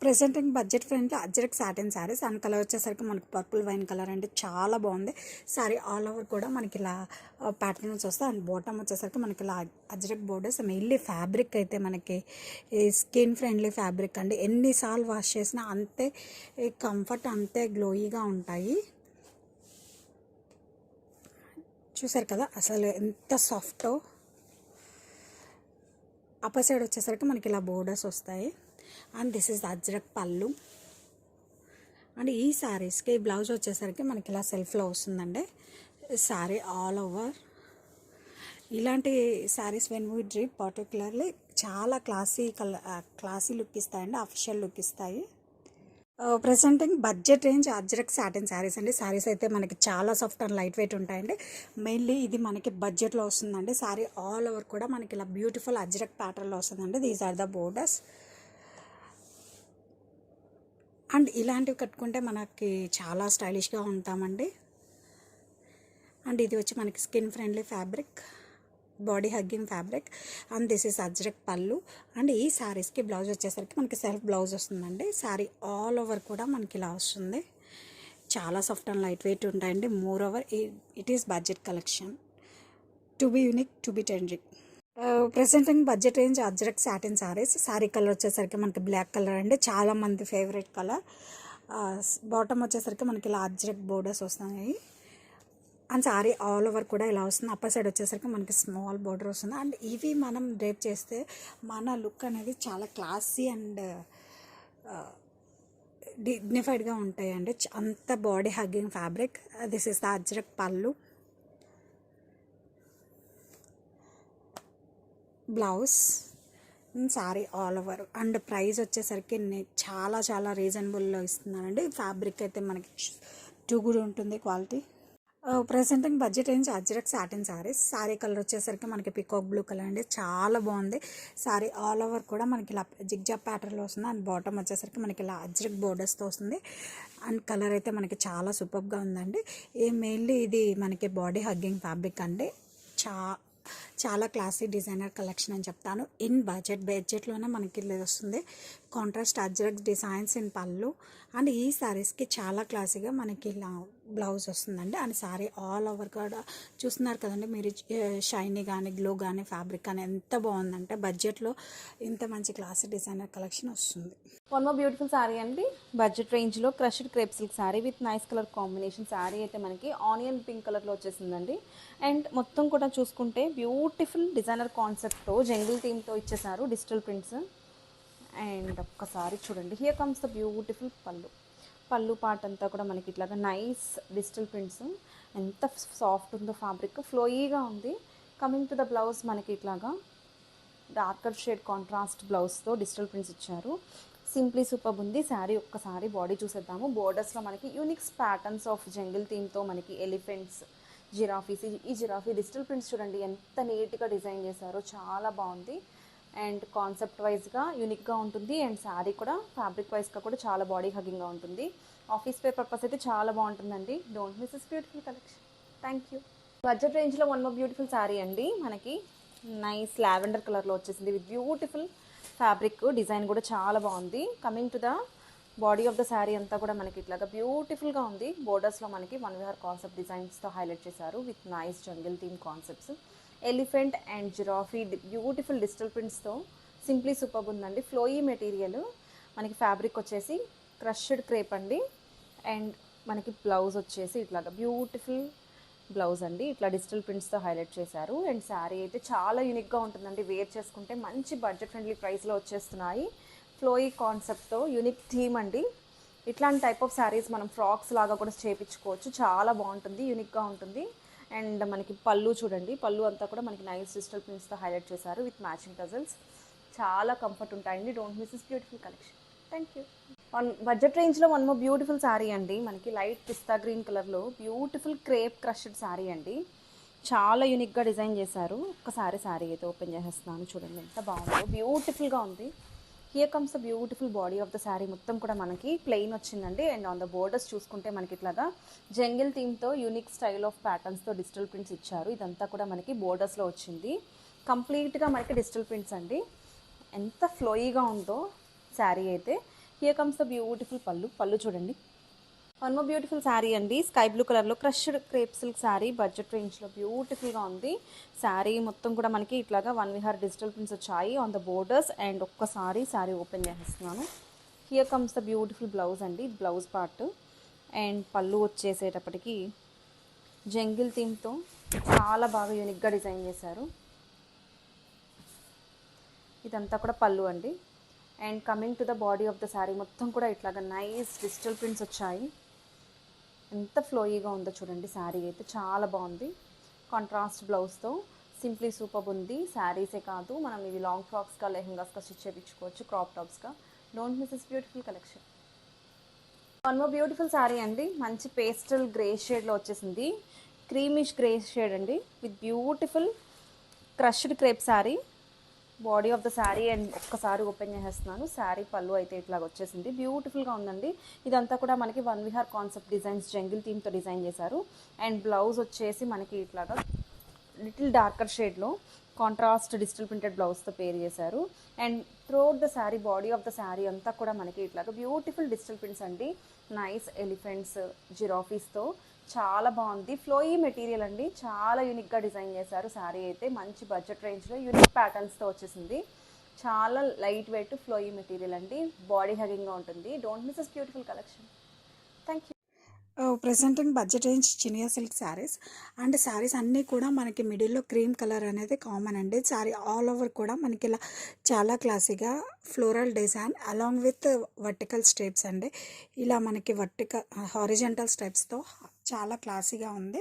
Presenting budget friendly Ajrak satin saris and colour వచ్చేసరికి మనకు purple wine colour అంటే చాలా బాగుంది. శారీ ఆల్ ఓవర్ కూడా మనకి ఇలా ప్యాటర్న్స్ వస్తాయి. అండ్ బాటమ్ వచ్చేసరికి మనకి ఇలా అజ్రక్ బోర్డర్స్. మెయిన్లీ ఫ్యాబ్రిక్ అయితే మనకి స్కిన్ ఫ్రెండ్లీ ఫ్యాబ్రిక్ అండి. ఎన్నిసార్లు వాష్ చేసినా అంతే కంఫర్ట్, అంతే గ్లోయీగా ఉంటాయి. చూసారు కదా అసలు ఎంత సాఫ్టో. అప్పర్ సైడ్ వచ్చేసరికి మనకి ఇలా బోర్డర్స్ వస్తాయి. And this is Ajrak pallu. And ఈ శారీస్కి బ్లౌజ్ వచ్చేసరికి మనకి ఇలా సెల్ఫ్లో వస్తుందండి. శారీ ఆల్ ఓవర్ ఇలాంటి saris when we drape particularly చాలా క్లాసీ లుక్ ఇస్తాయండి, అఫిషియల్ లుక్ ఇస్తాయి. Presenting budget range Ajrak satin saris అండి. శారీస్ అయితే మనకి చాలా సాఫ్ట్ అండ్ లైట్ వెయిట్ ఉంటాయండి. మెయిన్లీ ఇది మనకి బడ్జెట్లో వస్తుందండి. శారీ ఆల్ ఓవర్ కూడా మనకి ఇలా బ్యూటిఫుల్ అజ్రక్ ప్యాటర్న్లో వస్తుందండి. These are the borders. And ఇలాంటివి కట్టుకుంటే మనకి చాలా స్టైలిష్గా ఉంటామండి. అండ్ ఇది వచ్చి మనకి skin friendly fabric, body hugging fabric. And this is Ajrak pallu. And ఈ శారీస్కి బ్లౌజ్ వచ్చేసరికి మనకి సెల్ఫ్ బ్లౌజ్ వస్తుందండి. శారీ ఆల్ ఓవర్ కూడా మనకి ఇలా వస్తుంది. చాలా సాఫ్ట్ అండ్ లైట్ వెయిట్ ఉంటాయండి. Moreover it is budget collection, to be unique, to be trending. Presenting budget range Ajrak satin saris. Sari colour వచ్చేసరికి మనకి బ్లాక్ కలర్ అండి, చాలామంది ఫేవరెట్ కలర్. బాటమ్ వచ్చేసరికి మనకి ఇలా అజ్రక్ బోర్డర్స్ వస్తున్నాయి. అండ్ శారీ ఆల్ ఓవర్ కూడా ఇలా వస్తుంది. అప్పర్ సైడ్ వచ్చేసరికి మనకి స్మాల్ బోర్డర్ వస్తుంది. అండ్ ఇవి మనం డ్రేప్ చేస్తే మన లుక్ అనేది చాలా క్లాసీ అండ్ డిగ్నిఫైడ్గా ఉంటాయండి. అంత body hugging fabric. This is the Ajrak pallu, blouse, sari all over. And price వచ్చేసరికి చాలా చాలా రీజనబుల్లో ఇస్తున్నానండి. ఫ్యాబ్రిక్ అయితే మనకి టూ గుడ్ ఉంటుంది quality. Presenting budget range Ajrak satin saris. Sari colour వచ్చేసరికి మనకి పికాక్ బ్లూ కలర్ అండి, చాలా బాగుంది. శారీ ఆల్ ఓవర్ కూడా మనకి ఇలా జిగ్జాగ్ ప్యాటర్న్లో వస్తుంది. అండ్ బాటమ్ వచ్చేసరికి మనకి ఇలా అజ్రక్ బోర్డర్స్తో వస్తుంది. అండ్ కలర్ అయితే మనకి చాలా సూపర్గా ఉందండి. మెయిన్లీ ఇది మనకి బాడీ హగ్గింగ్ ఫ్యాబ్రిక్ అండి. చాలా క్లాసీ డిజైనర్ కలెక్షన్ అని చెప్తాను. ఇన్ బడ్జెట్లోనే మనకి ఇది వస్తుంది. కాంట్రాస్ట్ అజ్రక్ డిజైన్స్ ఇన్ పళ్ళు. అండ్ ఈ శారీస్కి చాలా క్లాసీగా మనకి ఇలా బ్లౌజ్ వస్తుందండి. అండ్ శారీ ఆల్ ఓవర్ కూడా చూస్తున్నారు కదండి మీరు, షైనీ కానీ గ్లో కానీ ఫ్యాబ్రిక్ కానీ ఎంత బాగుందంటే బడ్జెట్లో ఇంత మంచి క్లాసీ డిజైనర్ కలెక్షన్ వస్తుంది. వన్ మోర్ బ్యూటిఫుల్ శారీ అండి, బడ్జెట్ రేంజ్లో crushed crepe silk sari with nice colour combination. Sari అయితే మనకి ఆనియన్ పింక్ కలర్లో వచ్చేసిందండి. అండ్ మొత్తం కూడా చూసుకుంటే బ్యూటిఫుల్ డిజైనర్ కాన్సెప్ట్తో జంగిల్ థీమ్తో ఇచ్చేసారు డిజిటల్ ప్రింట్స్. అండ్ ఒక్కసారి చూడండి, here comes the beautiful pallu part అంతా కూడా మనకి ఇట్లాగా నైస్ డిజిటల్ ప్రింట్స్. ఎంత సాఫ్ట్ ఉందో ఫ్యాబ్రిక్, ఫ్లోయీగా ఉంది. కమింగ్ టు ద బ్లౌజ్ మనకి ఇట్లాగా డార్కర్ షేడ్ కాంట్రాస్ట్ బ్లౌజ్తో డిజిటల్ ప్రింట్స్ ఇచ్చారు. సింప్లీ సూపర్ ఉంది శారీ. ఒక్కసారి బాడీ చూసేద్దాము. బోర్డర్స్లో మనకి యూనిక్స్ ప్యాటర్న్స్ ఆఫ్ జంగిల్ థీమ్తో మనకి ఎలిఫెంట్స్, జిరాఫీస్. ఈ జిరాఫీ డిజిటల్ ప్రింట్స్ చూడండి ఎంత నీట్గా డిజైన్ చేశారో, చాలా బాగుంది. అండ్ కాన్సెప్ట్ వైజ్గా యూనిక్గా ఉంటుంది. అండ్ శారీ కూడా ఫ్యాబ్రిక్ వైజ్గా కూడా చాలా బాడీ హగ్గింగ్గా ఉంటుంది. ఆఫీస్ వేర్ పర్పస్ అయితే చాలా బాగుంటుందండి. Don't miss this beautiful collection. Thank you. Budget రేంజ్లో వన్ మోర్ బ్యూటిఫుల్ శారీ అండి, మనకి నైస్ లావెండర్ కలర్లో వచ్చేసింది విత్ బ్యూటిఫుల్ ఫ్యాబ్రిక్. డిజైన్ కూడా చాలా బాగుంది. Coming to the body of the sari అంతా కూడా మనకి ఇట్లాగా బ్యూటిఫుల్గా ఉంది. బోర్డర్స్లో మనకి వన్ విహార్ కాన్సెప్ట్ డిజైన్స్తో హైలైట్ చేశారు with nice jungle theme concepts. Elephant and giraffe beautiful digital ప్రింట్స్తో సింప్లీ సూపర్ ఉందండి. Flowy material. మనకి ఫ్యాబ్రిక్ వచ్చేసి క్రష్డ్ క్రేప్ అండి. అండ్ మనకి బ్లౌజ్ వచ్చేసి ఇట్లాగా బ్యూటిఫుల్ బ్లౌజ్ అండి, ఇట్లా డిజిటల్ ప్రింట్స్తో హైలైట్ చేశారు. అండ్ శారీ అయితే చాలా యూనిక్గా ఉంటుందండి. వేర్ చేసుకుంటే మంచి బడ్జెట్ ఫ్రెండ్లీ ప్రైస్లో వచ్చేస్తున్నాయి. ఫ్లోయీ కాన్సెప్ట్తో యూనిక్ థీమ్ అండి. ఇట్లాంటి టైప్ ఆఫ్ శారీస్ మనం ఫ్రాక్స్ లాగా కూడా చేయించుకోవచ్చు. చాలా బాగుంటుంది, యూనిక్గా ఉంటుంది. అండ్ మనకి పళ్ళు చూడండి, పళ్ళు అంతా కూడా మనకి నైస్ డిజిటల్ ప్రింట్స్తో హైలైట్ చేశారు విత్ మ్యాచింగ్ టజల్స్. చాలా కంఫర్ట్ ఉంటాయండి. Don't miss this beautiful collection. Thank you. Budget రేంజ్లో వన్ మోర్ బ్యూటిఫుల్ శారీ అండి, మనకి లైట్ పిస్తా గ్రీన్ కలర్లో బ్యూటిఫుల్ క్రేప్ క్రష్డ్ శారీ అండి. చాలా యూనిక్గా డిజైన్ చేశారు. ఒక్కసారి శారీ అయితే ఓపెన్ చేసేస్తున్నాను, చూడండి ఎంత బాగుందో, బ్యూటిఫుల్గా ఉంది. Here comes the beautiful body of the sari. మొత్తం కూడా మనకి ప్లెయిన్ వచ్చిందండి. అండ్ ఆన్ ద బోర్డర్స్ చూసుకుంటే మనకి ఇట్లాగా జంగిల్ థీమ్తో యూనిక్ స్టైల్ ఆఫ్ ప్యాటర్న్స్తో డిజిటల్ ప్రింట్స్ ఇచ్చారు. ఇదంతా కూడా మనకి బోర్డర్స్లో వచ్చింది. కంప్లీట్గా మనకి డిజిటల్ ప్రింట్స్ అండి. ఎంత ఫ్లోయీగా ఉందో శారీ అయితే. హియర్ కమ్స్ ద బ్యూటిఫుల్ పళ్ళు చూడండి. వన్ మోర్ బ్యూటిఫుల్ శారీ అండి, స్కై బ్లూ కలర్లో crushed crepe silk sari, budget రేంజ్లో బ్యూటిఫుల్గా ఉంది. శారీ మొత్తం కూడా మనకి ఇట్లాగా వన్ విహార్ డిజిటల్ ప్రింట్స్ వచ్చాయి ఆన్ ద బోర్డర్స్. అండ్ ఒక్కసారి శారీ ఓపెన్ చేసేస్తున్నాను. Here comes the beautiful blouse అండి, బ్లౌజ్ పార్ట్. అండ్ పళ్ళు వచ్చేసేటప్పటికి జంగిల్ థీమ్తో చాలా బాగా యూనిక్గా డిజైన్ చేశారు. ఇదంతా కూడా పళ్ళు అండి. And coming to the body of the sari మొత్తం కూడా ఇట్లాగా నైస్ డిజిటల్ ప్రింట్స్ వచ్చాయి. ఎంత ఫ్లోయీగా ఉందో చూడండి, శారీ అయితే చాలా బాగుంది. కాంట్రాస్ట్ బ్లౌజ్తో సింప్లీ సూపర్ ఉంది. శారీసే కాదు, మనం ఇవి లాంగ్ ఫ్రాక్స్గా లెహెంగాస్గా స్టిచ్ చేయించుకోవచ్చు, క్రాప్ టాప్స్గా. Don't miss this beautiful collection. One more beautiful sari అండి, మంచి పేస్టల్ గ్రే షేడ్లో వచ్చేసింది. క్రీమిష్ గ్రే షేడ్ అండి, with beautiful crushed crepe sari. Body of the sari and ఒక్కసారి ఓపెన్ చేసేస్తున్నాను. శారీ పళ్ళు అయితే ఇట్లాగ వచ్చేసింది, బ్యూటిఫుల్గా ఉందండి. ఇదంతా కూడా మనకి one Vihar concept designs jungle థీమ్తో డిజైన్ చేశారు. అండ్ బ్లౌజ్ వచ్చేసి మనకి ఇట్లాగా లిటిల్ డార్కర్ షేడ్లో కాంట్రాస్ట్ డిజిటల్ ప్రింటెడ్ బ్లౌజ్తో పేర్ చేశారు. And throughout the sari, body of the sari అంతా కూడా మనకి ఇట్లాగా బ్యూటిఫుల్ డిజిటల్ ప్రింట్స్ అండి. నైస్ ఎలిఫెంట్స్, జిరాఫీస్తో చాలా బాగుంది. ఫ్లోయీ మెటీరియల్ అండి, చాలా యూనిక్గా డిజైన్ చేశారు. శారీ అయితే మంచి బడ్జెట్ రేంజ్లో యూనిక్ ప్యాటర్న్స్తో వచ్చేసింది. చాలా లైట్ వెయిట్ ఫ్లోయీ మెటీరియల్ అండి, బాడీ హగింగ్గా ఉంటుంది. Don't miss this beautiful collection. Thank you. Presenting budget range Chiniya silk saris. And saris అన్నీ కూడా మనకి మిడిల్లో క్రీమ్ కలర్ అనేది కామన్ అండి. శారీ ఆల్ ఓవర్ కూడా మనకి ఇలా చాలా క్లాసీగా floral design along with vertical stripes అండి. ఇలా మనకి హారిజంటల్ స్ట్రైప్స్తో చాలా క్లాసీగా ఉంది.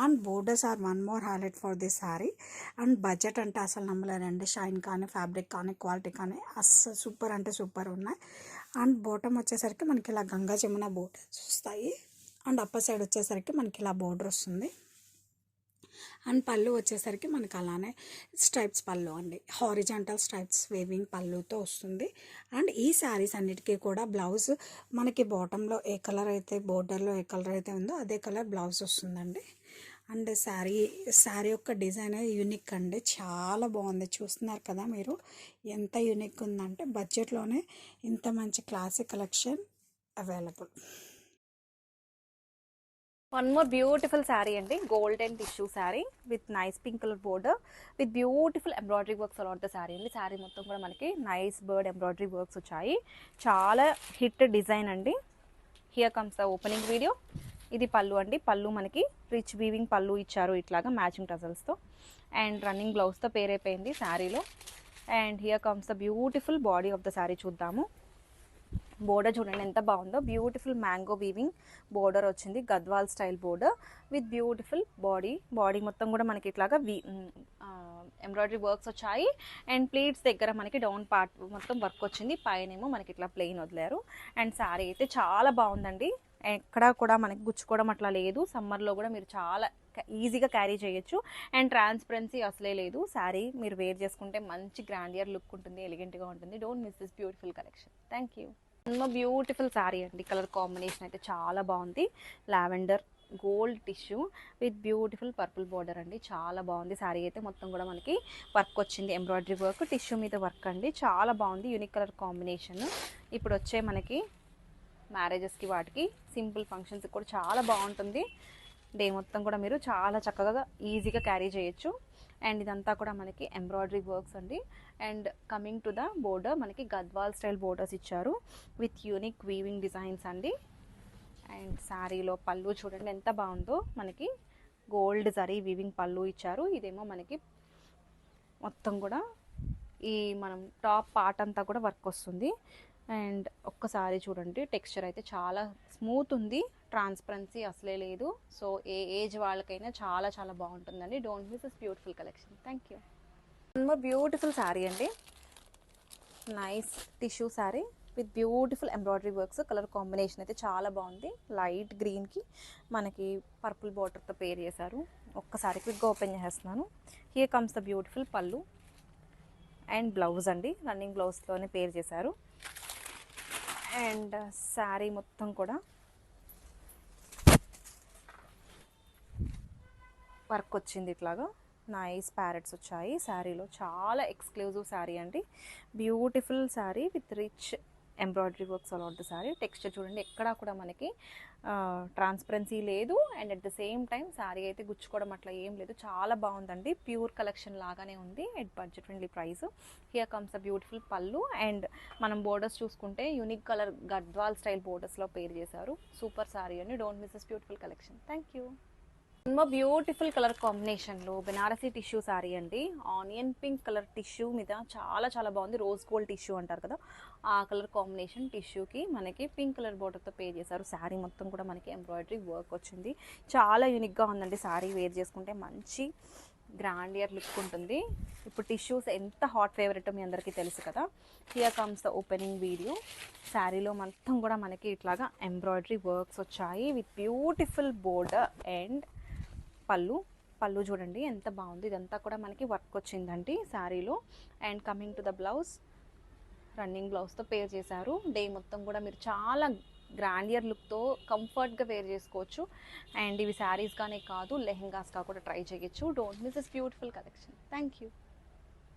And borders are one more highlight for this sari. And budget అంటే అసలు నమ్మలేనండి, షైన్ కానీ ఫ్యాబ్రిక్ కానీ క్వాలిటీ కానీ అస్సలు సూపర్ అంటే సూపర్ ఉన్నాయి. అండ్ బాటమ్ వచ్చేసరికి మనకి ఇలా గంగా జమున బోర్డర్స్ వస్తాయి. అండ్ అప్పర్ సైడ్ వచ్చేసరికి మనకి ఇలా బోర్డర్ వస్తుంది. అండ్ పళ్ళు వచ్చేసరికి మనకి అలానే స్ట్రైప్స్ పళ్ళు అండి, హారిజాంటల్ స్ట్రైప్స్ వేవింగ్ పళ్ళుతో వస్తుంది. అండ్ ఈ శారీస్ అన్నిటికీ కూడా బ్లౌజ్ మనకి బాటంలో ఏ కలర్ అయితే బోర్డర్లో ఏ కలర్ అయితే ఉందో అదే కలర్ బ్లౌజ్ వస్తుందండి. అండ్ శారీ యొక్క డిజైన్ యూనిక్ అండి, చాలా బాగుంది. చూస్తున్నారు కదా మీరు ఎంత యూనిక్ ఉందంటే, బడ్జెట్లోనే ఇంత మంచి classic collection available. One more beautiful sari అండి, golden tissue sari with nice pink colour border with beautiful embroidery works అలాంటి శారీ అండి. శారీ మొత్తం కూడా మనకి నైస్ బర్డ్ ఎంబ్రాయిడరీ వర్క్స్ వచ్చాయి. చాలా హిట్ డిజైన్ అండి. Here comes the opening video. ఇది పళ్ళు అండి, పళ్ళు మనకి రిచ్ వీవింగ్ పళ్ళు ఇచ్చారు ఇట్లాగా మ్యాచింగ్ టజల్స్తో. అండ్ రన్నింగ్ బ్లౌజ్తో పేరైపోయింది శారీలో. And here comes the beautiful body of the sari చూద్దాము. బోర్డర్ చూడండి ఎంత బాగుందో, బ్యూటిఫుల్ మ్యాంగో వీవింగ్ బోర్డర్ వచ్చింది, Gadwal style border with beautiful body మొత్తం కూడా మనకి ఇట్లాగా ఎంబ్రాయిడరీ వర్క్స్ వచ్చాయి. అండ్ ప్లీట్స్ దగ్గర మనకి డౌన్ పార్ట్ మొత్తం వర్క్ వచ్చింది, పైనేమో మనకి ఇట్లా ప్లెయిన్ వదిలేరు. అండ్ శారీ అయితే చాలా బాగుందండి, ఎక్కడా కూడా మనకి గుచ్చుకోవడం అట్లా లేదు. సమ్మర్లో కూడా మీరు చాలా ఈజీగా క్యారీ చేయొచ్చు. అండ్ ట్రాన్స్పరెన్సీ అసలే లేదు. శారీ మీరు వేర్ చేసుకుంటే మంచి గ్రాండియర్ లుక్ ఉంటుంది, ఎలిగెంట్గా ఉంటుంది. Don't miss this beautiful collection. Thank you. Beautiful sari అండి, కలర్ కాంబినేషన్ అయితే చాలా బాగుంది. Lavender gold tissue with beautiful purple border అండి, చాలా బాగుంది. శారీ అయితే మొత్తం కూడా మనకి వర్క్ వచ్చింది, ఎంబ్రాయిడరీ వర్క్ టిష్యూ మీద వర్క్ అండి, చాలా బాగుంది. Unique colour combination. ఇప్పుడు వచ్చే మనకి మ్యారేజెస్కి వాటికి సింపుల్ ఫంక్షన్స్కి కూడా చాలా బాగుంటుంది. డే మొత్తం కూడా మీరు చాలా చక్కగా ఈజీగా క్యారీ చేయొచ్చు. అండ్ ఇదంతా కూడా మనకి ఎంబ్రాయిడరీ వర్క్స్ అండి. And coming to the border మనకి గద్వాల్ స్టైల్ బోర్డర్స్ ఇచ్చారు విత్ యూనిక్ వీవింగ్ డిజైన్స్ అండి. అండ్ శారీలో పళ్ళు చూడండి ఎంత బాగుందో, మనకి గోల్డ్ జరీ వీవింగ్ పళ్ళు ఇచ్చారు. ఇదేమో మనకి మొత్తం కూడా ఈ మనం టాప్ పార్ట్ అంతా కూడా వర్క్ వస్తుంది. అండ్ ఒక్కసారి చూడండి, టెక్స్చర్ అయితే చాలా స్మూత్ ఉంది, ట్రాన్స్పరెన్సీ అసలే లేదు. సో ఏ ఏజ్ వాళ్ళకైనా చాలా చాలా బాగుంటుందండి. Don't miss this beautiful collection. Thank you. One more beautiful sari అండి, nice tissue sari with beautiful embroidery works. Colour combination అయితే చాలా బాగుంది, లైట్ గ్రీన్కి మనకి పర్పుల్ బార్డర్తో పేర్ చేశారు. ఒక్కసారి క్విక్గా ఓపెన్ చేసేస్తున్నాను. హియర్ కమ్స్ ద బ్యూటిఫుల్ పళ్ళు అండ్ బ్లౌజ్ అండి, రన్నింగ్ బ్లౌజ్తోనే పేర్ చేశారు. అండ్ శారీ మొత్తం కూడా వర్క్ వచ్చింది ఇట్లాగా, నైస్ ప్యారెట్స్ వచ్చాయి శారీలో. చాలా ఎక్స్క్లూజివ్ శారీ అండి, beautiful sari with rich embroidery works all out the sorry. Texture చూడండి, ఎక్కడా కూడా మనకి ట్రాన్స్పరెన్సీ లేదు, and at the same time sorry అయితే గుచ్చుకోవడం అట్లా ఏం లేదు. చాలా బాగుందండి, ప్యూర్ కలెక్షన్ లాగానే ఉంది at budget friendly price. Here comes the beautiful పళ్ళు, అండ్ మనం బోర్డర్స్ చూసుకుంటే యూనిక్ కలర్ గద్వాల్ స్టైల్ బోర్డర్స్లో పేర్ చేశారు. సూపర్ సారీ అండి, don't miss this beautiful collection. Thank you. Beautiful colour కాంబినేషన్లో బెనారసీ టిష్యూ సారీ అండి. ఆనియన్ పింక్ కలర్ టిష్యూ మీద చాలా చాలా బాగుంది. రోజ్ గోల్డ్ టిష్యూ అంటారు కదా, ఆ కలర్ కాంబినేషన్ టిష్యూకి మనకి పింక్ కలర్ బోర్డర్తో పే చేశారు. శారీ మొత్తం కూడా మనకి ఎంబ్రాయిడరీ వర్క్ వచ్చింది. చాలా యూనిక్గా ఉందండి. శారీ వేర్ చేసుకుంటే మంచి గ్రాండియర్ లుక్ ఉంటుంది. ఇప్పుడు టిష్యూస్ ఎంత హాట్ ఫేవరెట్ మీ అందరికీ తెలుసు కదా. Here comes the opening video. శారీలో మొత్తం కూడా మనకి ఇట్లాగా ఎంబ్రాయిడరీ వర్క్స్ వచ్చాయి విత్ బ్యూటిఫుల్ బోర్డర్ అండ్ పళ్ళు చూడండి ఎంత బాగుంది. ఇదంతా కూడా మనకి వర్క్ వచ్చిందండి శారీలో. And coming to the blouse, running బ్లౌజ్తో పేర్ చేశారు. డే మొత్తం కూడా మీరు చాలా గ్రాండియర్ లుక్తో కంఫర్ట్గా వేర్ చేసుకోవచ్చు. అండ్ ఇవి శారీస్గానే కాదు, లెహెంగాస్గా కూడా ట్రై చేయొచ్చు. Don't miss this beautiful collection. Thank you.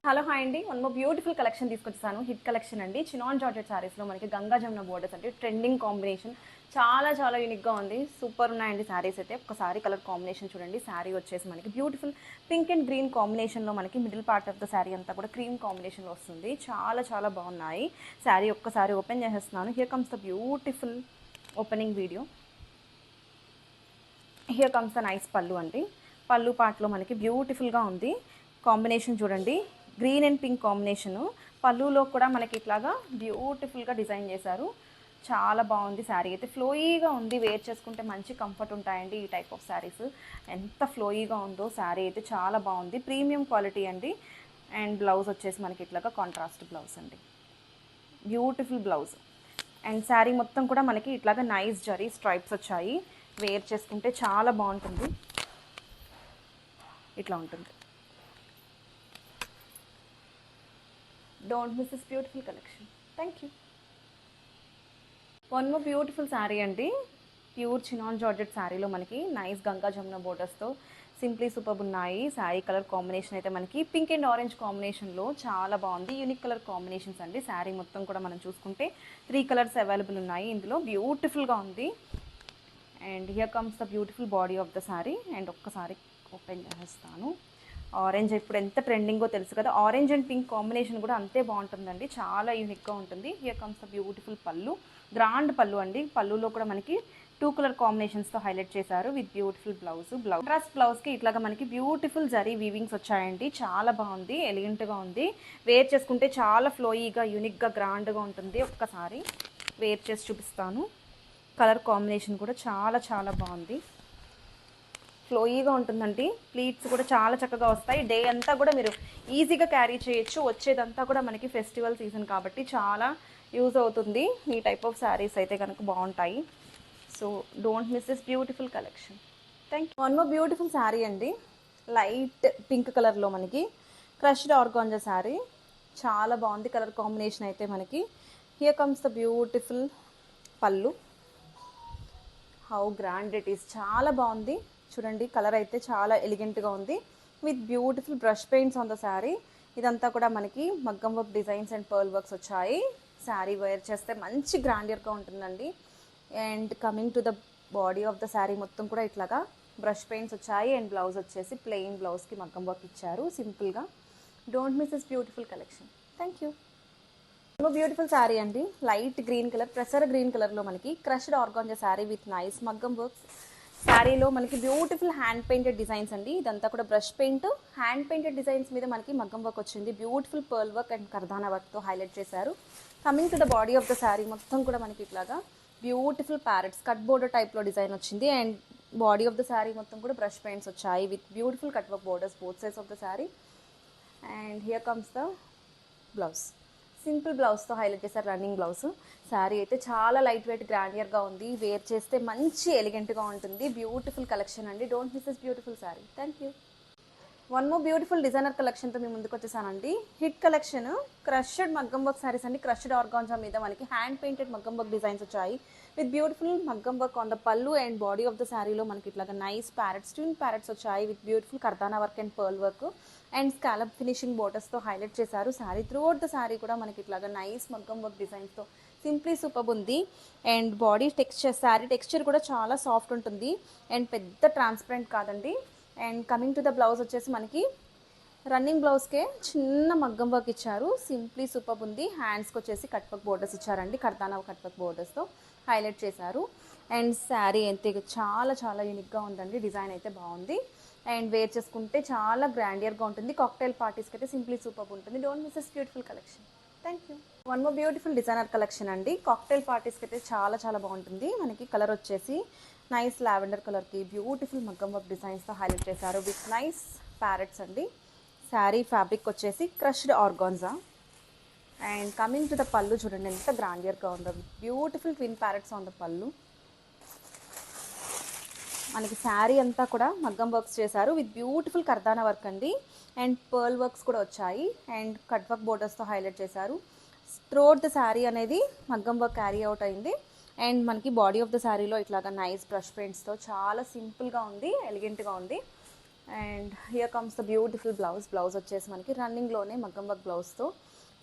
Hello hi అండి, వన్ మోర్ బ్యూటిఫుల్ కలెక్షన్ తీసుకొచ్చాను. హిట్ కలెక్షన్ అండి. చినాన్ జార్జెట్ శారీస్లో మనకి గంగా జమున బోర్డర్స్ అంటే ట్రెండింగ్ కాంబినేషన్. చాలా చాలా యూనిక్గా ఉంది. సూపర్ ఉన్నాయండి శారీస్ అయితే. ఒకసారి కలర్ కాంబినేషన్ చూడండి. శారీ వచ్చేసి మనకి బ్యూటిఫుల్ పింక్ అండ్ గ్రీన్ కాంబినేషన్లో మనకి middle part of the sari అంతా కూడా క్రీమ్ కాంబినేషన్లో వస్తుంది. చాలా చాలా బాగున్నాయి. శారీ ఒక్కసారి ఓపెన్ చేసేస్తున్నాను. Here comes the beautiful opening video. Here comes the nice పళ్ళు అండి. పళ్ళు పార్ట్లో మనకి బ్యూటిఫుల్గా ఉంది. కాంబినేషన్ చూడండి, గ్రీన్ అండ్ పింక్ కాంబినేషను. పళ్ళులో కూడా మనకి ఇట్లాగా బ్యూటిఫుల్గా డిజైన్ చేశారు. చాలా బాగుంది. శారీ అయితే ఫ్లోయీగా ఉంది. వేర్ చేసుకుంటే మంచి కంఫర్ట్ ఉంటాయండి ఈ టైప్ ఆఫ్ శారీస్. ఎంత ఫ్లోయీగా ఉందో శారీ అయితే చాలా బాగుంది. ప్రీమియం క్వాలిటీ అండి. అండ్ బ్లౌజ్ వచ్చేసి మనకి ఇట్లాగా కాంట్రాస్ట్ బ్లౌజ్ అండి. Beautiful blouse. అండ్ శారీ మొత్తం కూడా మనకి ఇట్లాగా నైస్ జరీ స్ట్రైప్స్ వచ్చాయి. వేర్ చేసుకుంటే చాలా బాగుంటుంది. ఇట్లా ఉంటుంది. Don't miss this beautiful collection. Thank you. One more beautiful sari అండి. ప్యూర్ చినాన్ జార్జెట్ శారీలో మనకి నైస్ గంగా జమున బోర్డర్స్తో సింప్లీ సూపర్ ఉన్నాయి. శారీ కలర్ కాంబినేషన్ అయితే మనకి పింక్ అండ్ ఆరెంజ్ కాంబినేషన్లో చాలా బాగుంది. యూనిక్ కలర్ కాంబినేషన్స్ అండి. శారీ మొత్తం కూడా మనం చూసుకుంటే 3 కలర్స్ అవైలబుల్ ఉన్నాయి ఇందులో. బ్యూటిఫుల్గా ఉంది. And here comes the beautiful body of the sari. And ఒక్కసారి ఓపెన్ చేస్తాను. ఆరెంజ్ ఇప్పుడు ఎంత ట్రెండింగో తెలుసు కదా. ఆరెంజ్ అండ్ పింక్ కాంబినేషన్ కూడా అంతే బాగుంటుందండి. చాలా యూనిక్గా ఉంటుంది. హియర్ కమ్స్ ద బ్యూటిఫుల్ పళ్ళు. గ్రాండ్ పళ్ళు అండి. పళ్ళులో కూడా మనకి 2 కలర్ కాంబినేషన్స్తో హైలైట్ చేశారు విత్ బ్యూటిఫుల్ బ్లౌజ్. కాంట్రాస్ట్ బ్లౌజ్కి ఇట్లాగా మనకి బ్యూటిఫుల్ జరీ వీవింగ్స్ వచ్చాయండి. చాలా బాగుంది, ఎలిగెంట్గా ఉంది. వేర్ చేసుకుంటే చాలా ఫ్లోయీగా యూనిక్గా గ్రాండ్గా ఉంటుంది. ఒక్కసారి వేర్ చేసి చూపిస్తాను. కలర్ కాంబినేషన్ కూడా చాలా చాలా బాగుంది. ఫ్లోయీగా ఉంటుందండి. ప్లీట్స్ కూడా చాలా చక్కగా వస్తాయి. డే అంతా కూడా మీరు ఈజీగా క్యారీ చేయొచ్చు. వచ్చేదంతా కూడా మనకి ఫెస్టివల్ సీజన్ కాబట్టి చాలా యూజ్ అవుతుంది. ఈ టైప్ ఆఫ్ శారీస్ అయితే కనుక బాగుంటాయి. So don't miss this beautiful collection. Thank you. One more beautiful sari అండి. లైట్ పింక్ కలర్లో మనకి క్రష్డ్ ఆర్గాంజా శారీ. చాలా బాగుంది కలర్ కాంబినేషన్ అయితే మనకి. హియర్ కమ్స్ ద బ్యూటిఫుల్ పళ్ళు. How grand it is. చాలా బాగుంది చూడండి. కలర్ అయితే చాలా ఎలిగెంట్గా ఉంది with beautiful brush paints on the sari. ఇదంతా కూడా మనకి maggam work designs and pearl works వచ్చాయి. శారీ వేర్ చేస్తే మంచి గ్రాండియర్గా ఉంటుందండి. And coming to the body of the sari మొత్తం కూడా ఇట్లాగా బ్రష్ పెయింట్స్ వచ్చాయి. అండ్ బ్లౌజ్ వచ్చేసి ప్లెయిన్ బ్లౌజ్కి మగ్గం వర్క్ ఇచ్చారు సింపుల్గా. Don't miss this beautiful collection. Thank you. Beautiful sari అండి. లైట్ గ్రీన్ కలర్, ప్రెసర్ గ్రీన్ కలర్లో మనకి crushed organza sari with nice maggam works. శారీలో మనకి బ్యూటిఫుల్ హ్యాండ్ పెయింటెడ్ డిజైన్స్ అండి. ఇదంతా కూడా brush paint, hand painted designs మీద మనకి మగ్గం వర్క్ వచ్చింది. Beautiful pearl work and kardana వర్క్తో హైలైట్ చేశారు. Coming to the body of the sari మొత్తం కూడా మనకి ఇట్లాగా బ్యూటిఫుల్ ప్యారెట్స్ కట్ బోర్డర్ టైప్లో డిజైన్ వచ్చింది. And body of the sari మొత్తం కూడా బ్రష్ పెయింట్స్ వచ్చాయి with beautiful cut work borders both sides of the sari. And here comes the blouse. Simple బ్లౌజ్తో హైలైట్ చేశారు రన్నింగ్ బ్లౌజ్. శారీ అయితే చాలా లైట్ వెయిట్ గ్రాండియర్గా ఉంది. వేర్ చేస్తే మంచి ఎలిగెంట్గా ఉంటుంది. బ్యూటిఫుల్ కలెక్షన్ అండి. Don't miss this beautiful sari. Thank you. One more beautiful designer కలెక్షన్తో మీ ముందుకు వచ్చేసానండి. Hit collection crushed maggam work saris అండి. క్రష్డ్ ఆర్గాన్జా మీద మనకి hand painted maggam work designs వచ్చాయి with beautiful maggam work on the pallu and body of the శారీలో మనకి ఇట్లాగా నైస్ ప్యారెట్స్, ట్విన్ ప్యారెట్స్ వచ్చాయి with beautiful kardana work and pearl work and scallop finishing బోర్డర్స్తో highlight చేశారు. శారీ త్రూఅవుట్ ద శారీ కూడా మనకి ఇట్లాగా నైస్ మగ్గం వర్క్ డిజైన్స్తో సింప్లీ సూపర్ ఉంది. And body texture, sari texture కూడా చాలా సాఫ్ట్ ఉంటుంది అండ్ పెద్ద ట్రాన్స్పరెంట్ కాదండి. And coming to the blouse వచ్చేసి మనకి రన్నింగ్ బ్లౌజ్కే చిన్న మగ్గం వర్క్ ఇచ్చారు. సింప్లీ సూపర్ ఉంది. హ్యాండ్స్కి వచ్చేసి కట్ వర్క్ బోర్డర్స్ ఇచ్చారండి. కర్దానా కట్ వర్క్ బోర్డర్స్తో హైలైట్ చేశారు. అండ్ శారీ అయితే చాలా చాలా యూనిక్గా ఉందండి. డిజైన్ అయితే బాగుంది అండ్ వేర్ చేసుకుంటే చాలా గ్రాండియర్గా ఉంటుంది. కాక్టైల్ పార్టీస్కి అయితే సింప్లీ సూపర్ ఉంటుంది. Don't miss this beautiful collection. Thank you. One more beautiful designer collection అండి. కాక్టైల్ పార్టీస్కి అయితే చాలా చాలా బాగుంటుంది. మనకి కలర్ వచ్చేసి నైస్ లావెండర్ కలర్కి బ్యూటిఫుల్ మగ్గం వర్క్ డిజైన్స్తో హైలైట్ చేశారు విత్ నైస్ ప్యారెట్స్ అండి. శారీ ఫ్యాబ్రిక్ వచ్చేసి crushed organza and coming to the పళ్ళు చూడండి ఎంత గ్రాండియర్గా ఉందో. Beautiful twin parrots on the పళ్ళు. మనకి శారీ అంతా కూడా మగ్గం వర్క్స్ చేశారు విత్ బ్యూటిఫుల్ కర్దానా వర్క్ అండి అండ్ పర్ల్ వర్క్స్ కూడా వచ్చాయి అండ్ కట్ వర్క్ బోర్డర్స్తో హైలైట్ చేశారు. త్రోట్ ద శారీ అనేది మగ్గం వర్క్ క్యారీ అవుట్ అయింది అండ్ మనకి బాడీ ఆఫ్ ద శారీలో ఇట్లాగా నైస్ బ్రష్ పెయింట్స్తో చాలా సింపుల్గా ఉంది, ఎలిగెంట్గా ఉంది. And here comes the beautiful blouse. Blouse వచ్చేసి మనకి రన్నింగ్లోనే మగ్గం వర్క్ బ్లౌజ్తో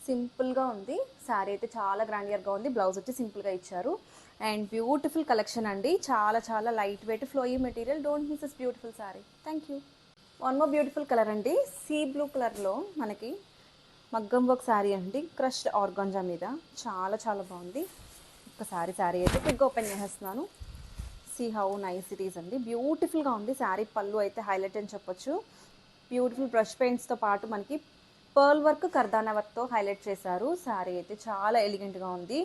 సింపుల్గా ఉంది. శారీ అయితే చాలా గ్రాండియర్గా ఉంది. బ్లౌజ్ వచ్చి సింపుల్గా ఇచ్చారు అండ్ బ్యూటిఫుల్ కలెక్షన్ అండి. చాలా చాలా light weight flowy material. Don't miss this beautiful sari. Thank you. One more beautiful colour అండి. సీ బ్లూ కలర్లో మనకి మగ్గం వర్క్ శారీ అండి. క్రష్డ్ ఆర్గాంజా మీద చాలా చాలా బాగుంది. ఒకసారి శారీ అయితే క్విక్గా ఓపెన్ చేసేస్తున్నాను. See how nice it is అండి. బ్యూటిఫుల్గా ఉంది. శారీ పళ్ళు అయితే హైలైట్ అని చెప్పొచ్చు. బ్యూటిఫుల్ బ్రష్ పెయింట్స్తో పాటు మనకి పర్ల్ వర్క్, కర్దానా వర్క్తో హైలైట్ చేశారు. శారీ అయితే చాలా ఎలిగెంట్గా ఉంది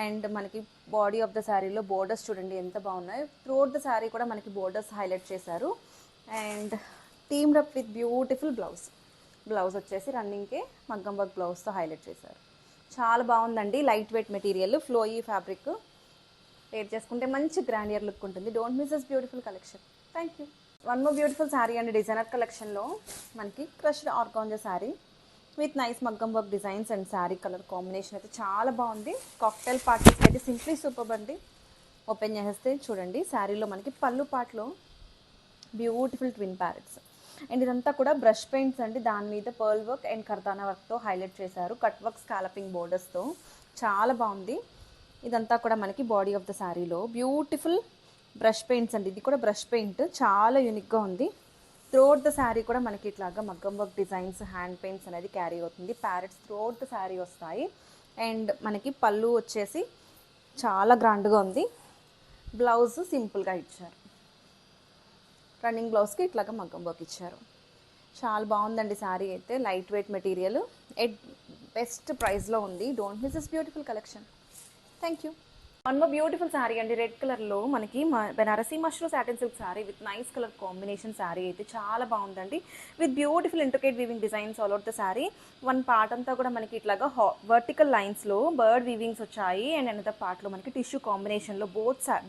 అండ్ మనకి బాడీ ఆఫ్ ద శారీలో బోర్డర్స్ చూడండి ఎంత బాగున్నాయి. త్రూఅవుట్ ద శారీ కూడా మనకి బోర్డర్స్ హైలైట్ చేశారు and teamed up with beautiful blouse. Blouse వచ్చేసి రన్నింగ్కే మగ్గం వర్క్ బ్లౌజ్తో హైలైట్ చేశారు. చాలా బాగుందండి. Light weight material, flowy fabric. Wear చేసుకుంటే మంచి గ్రాండియర్ లుక్ ఉంటుంది. Don't miss this beautiful collection. Thank you. One more beautiful sari అండి. డిజైనర్ కలెక్షన్లో మనకి crushed organza sari with nice మగ్గం work designs and sari colour combination అయితే చాలా బాగుంది. కాక్టైల్ పార్టీస్కి అయితే సింప్లీ సూపర్ అండి. ఓపెన్ చేస్తే చూడండి శారీలో మనకి పళ్ళు పాటలో బ్యూటిఫుల్ ట్విన్ ప్యారెట్స్ అండ్ ఇదంతా కూడా బ్రష్ పెయింట్స్ అండి. దాని మీద పర్ల్ వర్క్ అండ్ కర్దానా వర్క్తో హైలైట్ చేశారు. కట్ వర్క్ స్కాలపింగ్ బోర్డర్స్తో చాలా బాగుంది. ఇదంతా కూడా మనకి బాడీ ఆఫ్ ద శారీలో బ్యూటిఫుల్ బ్రష్ పెయింట్స్ అండి. ఇది కూడా బ్రష్ పెయింట్ చాలా యూనిక్గా ఉంది. త్రోఅవుట్ ద శారీ కూడా మనకి ఇట్లాగా మగ్గం వర్క్ డిజైన్స్, హ్యాండ్ పెయింట్స్ అనేది క్యారీ అవుతుంది. ప్యారెట్స్ త్రోఅవుట్ ద శారీ వస్తాయి అండ్ మనకి పళ్ళు వచ్చేసి చాలా గ్రాండ్గా ఉంది. బ్లౌజ్ సింపుల్గా ఇచ్చారు. రన్నింగ్ బ్లౌజ్కి ఇట్లాగా మగ్గం వర్క్ ఇచ్చారు. చాలా బాగుందండి. శారీ అయితే light weight material at best ప్రైస్లో ఉంది. Don't miss this beautiful collection. Thank you. One more beautiful sari అండి. రెడ్ కలర్లో మనకి Banarasi mashru satin silk sari with nice colour combination. Sari అయితే చాలా బాగుందండి with beautiful intricate weaving designs all out the sari. One part అంతా కూడా మనకి ఇట్లాగా వర్టికల్ లైన్స్లో బర్డ్ వీవింగ్స్ వచ్చాయి అండ్ అనదర్ పార్ట్లో మనకి టిష్యూ కాంబినేషన్లో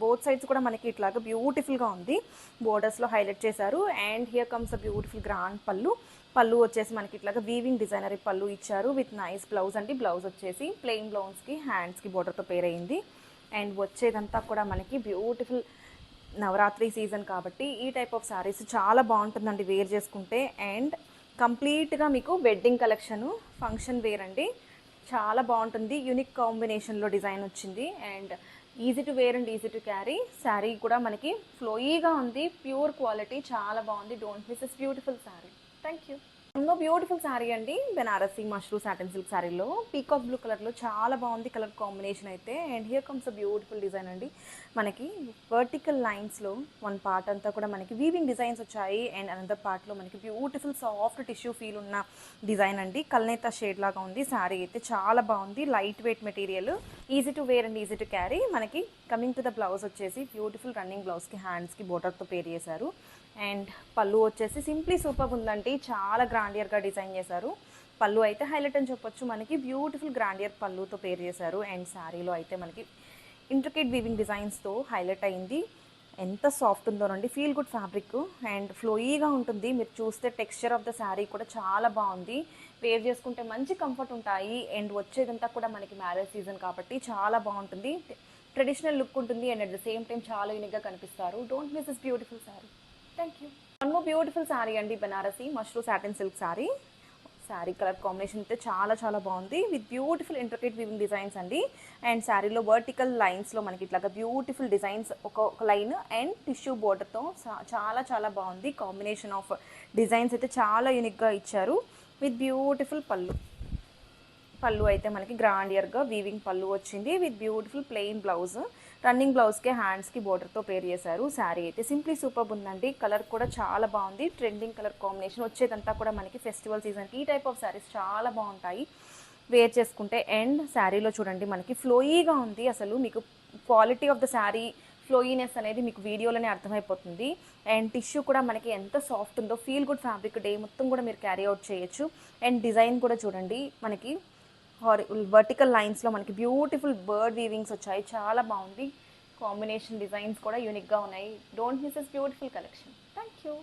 బోత్ సైడ్స్ కూడా మనకి ఇట్లాగా బ్యూటిఫుల్గా ఉంది. బోర్డర్స్లో హైలైట్ చేశారు and here comes a beautiful grand పళ్ళు వచ్చేసి మనకి ఇట్లాగా వీవింగ్ డిజైనరీ పళ్ళు ఇచ్చారు విత్ నైస్ బ్లౌజ్ అండి. బ్లౌజ్ వచ్చేసి ప్లెయిన్ బ్లౌజ్కి హ్యాండ్స్కి బోర్డర్తో పేర్ అయింది అండ్ వచ్చేదంతా కూడా మనకి బ్యూటిఫుల్ నవరాత్రి సీజన్ కాబట్టి ఈ టైప్ ఆఫ్ శారీస్ చాలా బాగుంటుందండి వేర్ చేసుకుంటే. అండ్ కంప్లీట్గా మీకు వెడ్డింగ్ కలెక్షను, ఫంక్షన్ వేర్ అండి. చాలా బాగుంటుంది. యూనిక్ కాంబినేషన్లో డిజైన్ వచ్చింది and easy to wear and easy to carry. Sari కూడా మనకి ఫ్లోయీగా ఉంది. ప్యూర్ క్వాలిటీ చాలా బాగుంది. Don't miss this beautiful sari. Thank you. ఇంకో బ్యూటిఫుల్ శారీ అండి. బెనారసీ మష్రూ సాటిన్ సిల్క్ శారీలో పీకాక్ బ్లూ కలర్లో చాలా బాగుంది కలర్ కాంబినేషన్ అయితే. And here comes a beautiful design అండి. మనకి వర్టికల్ లైన్స్లో వన్ పార్ట్ అంతా కూడా మనకి వీవింగ్ డిజైన్స్ వచ్చాయి అండ్ అనదర్ పార్ట్లో మనకి బ్యూటిఫుల్ సాఫ్ట్ టిష్యూ ఫీల్ ఉన్న డిజైన్ అండి. కల్నేత షేడ్ లాగా ఉంది. శారీ అయితే చాలా బాగుంది. Light weight material, easy to wear and easy to carry. మనకి కమింగ్ టు ద బ్లౌజ్ వచ్చేసి బ్యూటిఫుల్ రన్నింగ్ బ్లౌజ్కి హ్యాండ్స్కి బోర్డర్తో పేర్ చేశారు అండ్ పళ్ళు వచ్చేసి సింప్లీ సూపర్ ఉందండి. చాలా గ్రాండియర్గా డిజైన్ చేశారు. పళ్ళు అయితే హైలైట్ అని చెప్పొచ్చు. మనకి బ్యూటిఫుల్ గ్రాండియర్ పళ్ళుతో పేర్ చేశారు అండ్ శారీలో అయితే మనకి ఇంట్రికేట్ వీవింగ్ డిజైన్స్తో హైలైట్ అయింది. ఎంత సాఫ్ట్ ఉందోనండి, ఫీల్ గుడ్ ఫ్యాబ్రిక్ అండ్ ఫ్లోయీగా ఉంటుంది. మీరు చూస్తే టెక్స్చర్ ఆఫ్ ద శారీ కూడా చాలా బాగుంది. వేర్ చేసుకుంటే మంచి కంఫర్ట్ ఉంటాయి. అండ్ వచ్చేదంతా కూడా మనకి మ్యారేజ్ సీజన్ కాబట్టి చాలా బాగుంటుంది. ట్రెడిషనల్ లుక్ ఉంటుంది and at the same time చాలా యూనిక్గా కనిపిస్తారు. Don't miss this beautiful sari. Thank you. One more beautiful sari అండి, Banarasi mashru satin silk sari. Sari colour combination అయితే చాలా చాలా బాగుంది with beautiful intricate weaving designs అండి. అండ్ శారీలో వర్టికల్ లైన్స్లో మనకి ఇట్లాగా బ్యూటిఫుల్ డిజైన్స్ ఒక లైన్ అండ్ టిష్యూ బోర్డర్తో చాలా చాలా బాగుంది. కాంబినేషన్ ఆఫ్ డిజైన్స్ అయితే చాలా యూనిక్గా ఇచ్చారు విత్ బ్యూటిఫుల్ పళ్ళు అయితే మనకి గ్రాండియర్గా వీవింగ్ పళ్ళు వచ్చింది with beautiful plain blouse. Running బ్లౌజ్కి హ్యాండ్స్కి బోర్డర్తో పేర్ చేశారు. శారీ అయితే సింప్లీ సూపర్ ఉందండి. కలర్ కూడా చాలా బాగుంది. Trending colour combination. వచ్చేదంతా కూడా మనకి ఫెస్టివల్ సీజన్కి ఈ టైప్ ఆఫ్ శారీస్ చాలా బాగుంటాయి వేర్ చేసుకుంటే. అండ్ శారీలో చూడండి మనకి ఫ్లోయీగా ఉంది. అసలు మీకు క్వాలిటీ ఆఫ్ ద శారీ ఫ్లోయీనెస్ అనేది మీకు వీడియోలోనే అర్థమైపోతుంది. అండ్ టిష్యూ కూడా మనకి ఎంత సాఫ్ట్ ఉందో, ఫీల్ గుడ్ ఫ్యాబ్రిక్. డే మొత్తం కూడా మీరు క్యారీ అవుట్ చేయొచ్చు. అండ్ డిజైన్ కూడా చూడండి మనకి వర్టికల్ లైన్స్లో మనకి బ్యూటిఫుల్ బర్డ్ వీవింగ్స్ వచ్చాయి. చాలా బాగుంది. కాంబినేషన్ డిజైన్స్ కూడా యూనిక్గా ఉన్నాయి. Don't miss this beautiful collection. Thank you.